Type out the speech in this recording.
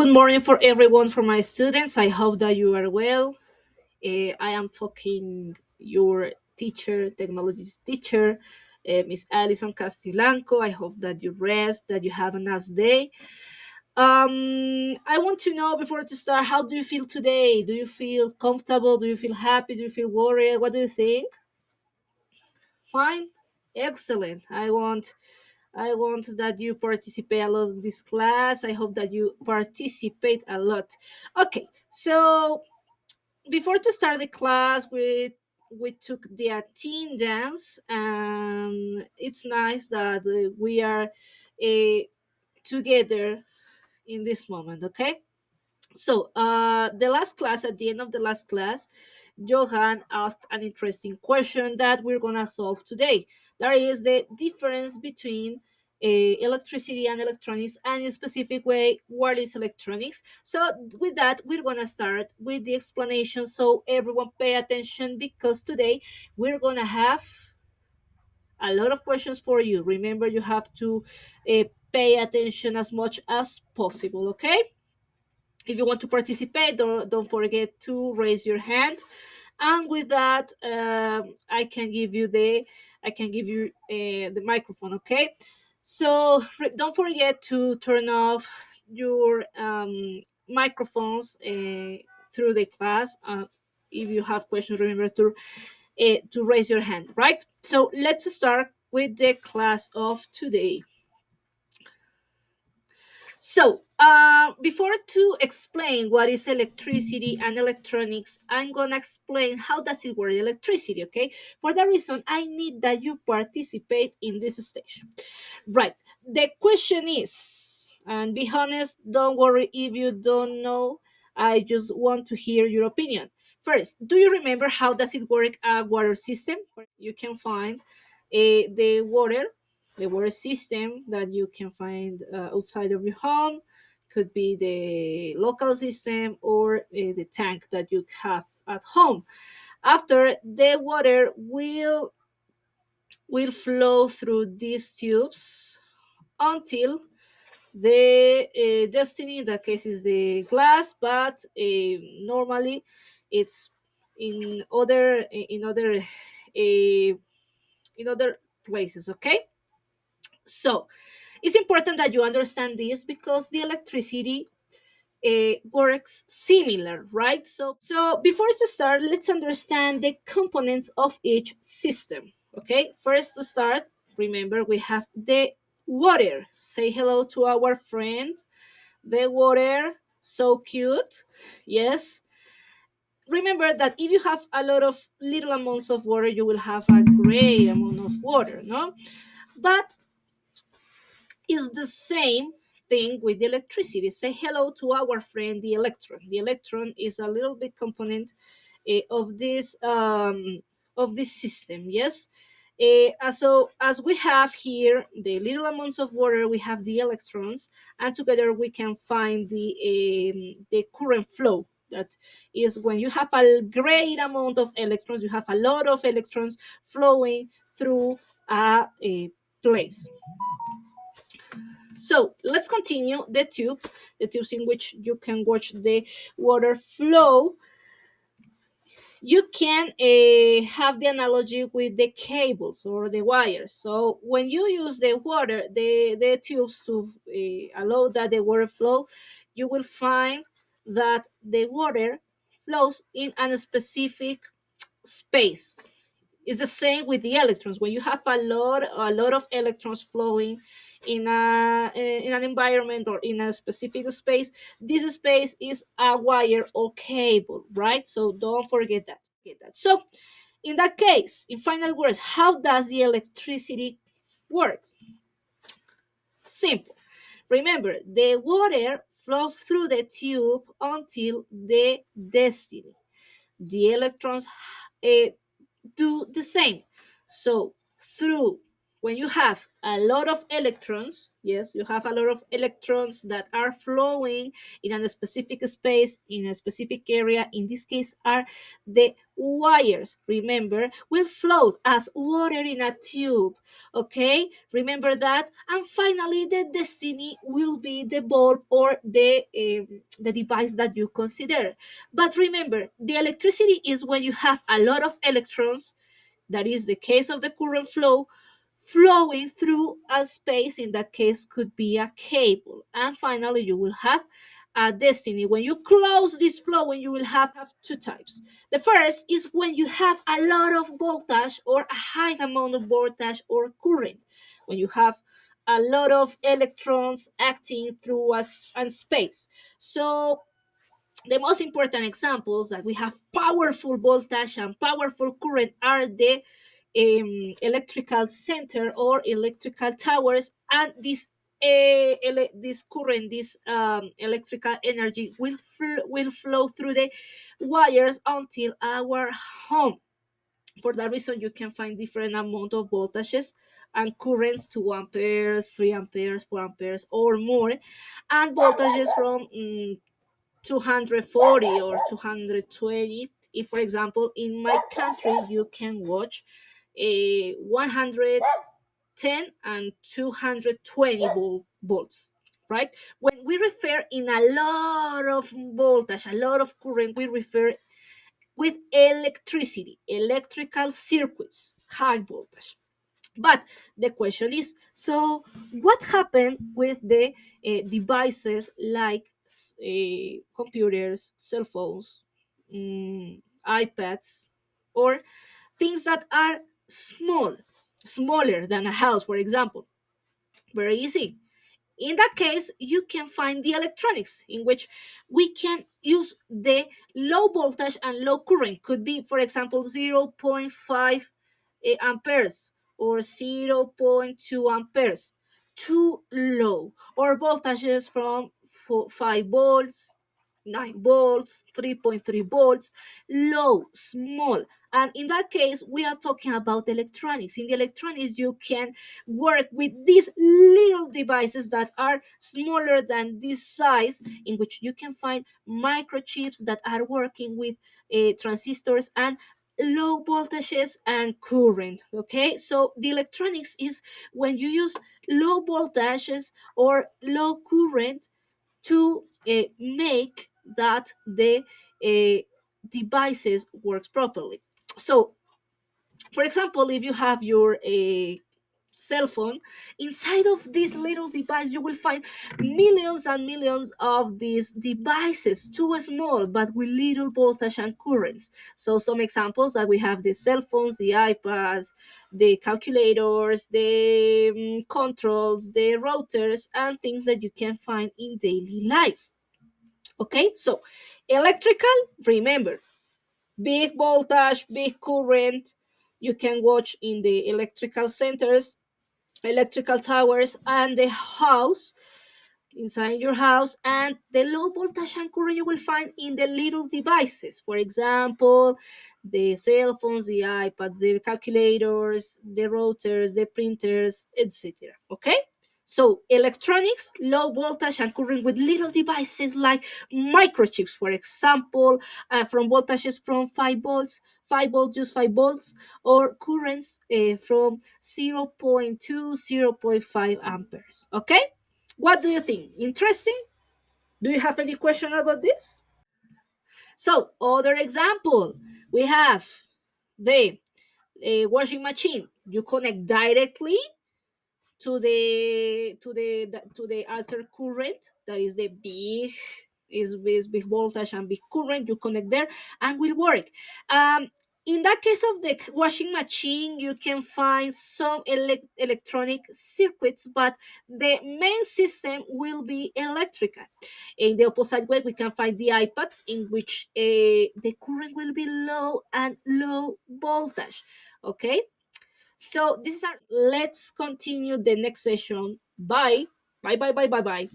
Good morning for everyone, for my students. I hope that you are well. I am talking your teacher, technologies teacher, Miss Alison Castilanco. I hope that you rest, that you have a nice day. I want to know before to start, how do you feel today? Do you feel comfortable? Do you feel happy? Do you feel worried? What do you think? Fine, excellent. I want that you participate a lot in this class. I hope that you participate a lot. Okay, so before to start the class, we took the attendance, and it's nice that we are together in this moment. Okay, so the last class, at the end of the last class, Johan asked an interesting question that we're gonna solve today. That is the difference between electricity and electronics, and in a specific way, what is electronics. So with that, we're gonna start with the explanation. So everyone pay attention, because today we're gonna have a lot of questions for you. Remember, you have to pay attention as much as possible. Okay. If you want to participate, don't forget to raise your hand, and with that, I can give you the microphone. Okay, so don't forget to turn off your microphones through the class. If you have questions, remember to raise your hand. Right, so let's start with the class of today. So, before to explain what is electricity and electronics, I'm gonna explain how does it work, electricity. Okay. For that reason, I need that you participate in this stage. Right. The question is, and be honest, don't worry if you don't know. I just want to hear your opinion. First, do you remember how does it work a water system? You can find the water system that you can find outside of your home. Could be the local system, or the tank that you have at home. After, the water will flow through these tubes until the destiny, in that case, is the glass, but normally it's in uh, in other places. Okay, so it's important that you understand this, because the electricity works similar, right? So before to start, let's understand the components of each system. Okay, first to start, remember we have the water. Say hello to our friend, the water. So cute. Yes. Remember that if you have a lot of little amounts of water, you will have a great amount of water, no? But it's the same thing with the electricity. Say hello to our friend, the electron. The electron is a little bit component of this system. Yes. So as we have here the little amounts of water, we have the electrons, and together we can find the current flow. That is when you have a great amount of electrons, you have a lot of electrons flowing through a place. So let's continue the tubes in which you can watch the water flow. You can have the analogy with the cables or the wires. So when you use the tubes to allow that the water flow, you will find that the water flows in a specific space. It's the same with the electrons. When you have a lot of electrons flowing in an environment or in a specific space, this space is a wire or cable, right? So don't forget that. So in that case, in final words, how does the electricity work? Simple. Remember, the water flows through the tube until the destiny. The electrons uh, do the same. So through when you have a lot of electrons, yes, you have a lot of electrons that are flowing in a specific space, in a specific area, in this case are the wires, remember, will float as water in a tube, okay? Remember that. And finally, the destiny will be the bulb or the device that you consider. But remember, the electricity is when you have a lot of electrons, that is the case of the current flow, flowing through a space. In that case could be a cable. And finally you will have a destiny. When you close this flow, when you will have two types. The first is when you have a lot of voltage or a high amount of voltage or current, when you have a lot of electrons acting through a space. So the most important examples that we have powerful voltage and powerful current are the electrical center or electrical towers, and this current, this electrical energy will flow through the wires until our home. For that reason, you can find different amount of voltages and currents, 2 amperes, 3 amperes, 4 amperes, or more, and voltages from 240 or 220. If, for example, in my country, you can watch a 110 and 220 volts, right? When we refer in a lot of voltage, a lot of current, we refer with electricity, electrical circuits, high voltage. But the question is, so what happened with the devices like computers, cell phones, iPads, or things that are small, smaller than a house, for example? Very easy. In that case, you can find the electronics in which we can use the low voltage and low current. Could be, for example, zero point 0.5 amperes or zero point 0.2 amperes. Too low. Or voltages from 5 volts, 9 volts, 3.3 volts, low, small. And in that case, we are talking about electronics. In the electronics, you can work with these little devices that are smaller than this size, in which you can find microchips that are working with transistors and low voltages and current. Okay, so the electronics is when you use low voltages or low current to make that the devices works properly. So for example, if you have your cell phone, inside of this little device you will find millions and millions of these devices, too small but with little voltage and currents. So some examples that we have: the cell phones, the iPads, the calculators, the controls, the routers, and things that you can find in daily life. Okay, so electrical, remember, big voltage, big current. You can watch in the electrical centers, electrical towers, and the house, inside your house. And the low voltage and current you will find in the little devices. For example, the cell phones, the iPads, the calculators, the routers, the printers, etc. Okay? So electronics, low voltage and current with little devices like microchips, for example, from voltages from 5 volts, 5 volts, just 5 volts, or currents from zero point 0.2, zero point 0.5 amperes. Okay? What do you think? Interesting? Do you have any question about this? So, other example, we have the washing machine. You connect directly to the alter current, that is the big, is big voltage and big current. You connect there and will work. In that case of the washing machine, you can find some electronic circuits, but the main system will be electrical. In the opposite way, we can find the iPads, in which the current will be low and low voltage. Okay, so this is our. Let's continue the next session. Bye. Bye. Bye. Bye. Bye. Bye.